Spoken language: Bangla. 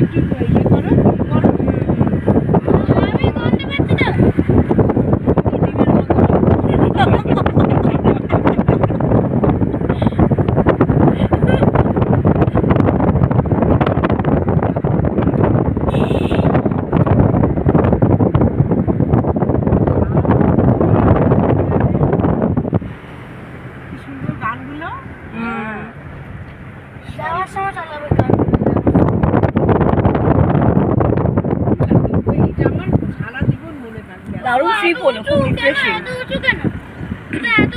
একটু ইয়ে করো করো। আমি করতে পারছি না। কি সুন্দর গানগুলো। যাওয়ার সময় চালাবে গান। এইটা আমার সারা জীবন মনে থাকবে। দারুণ ট্রিপ হলো, খুব কেন রিফ্রেশিং। এত উঁচু কেন? এটা এত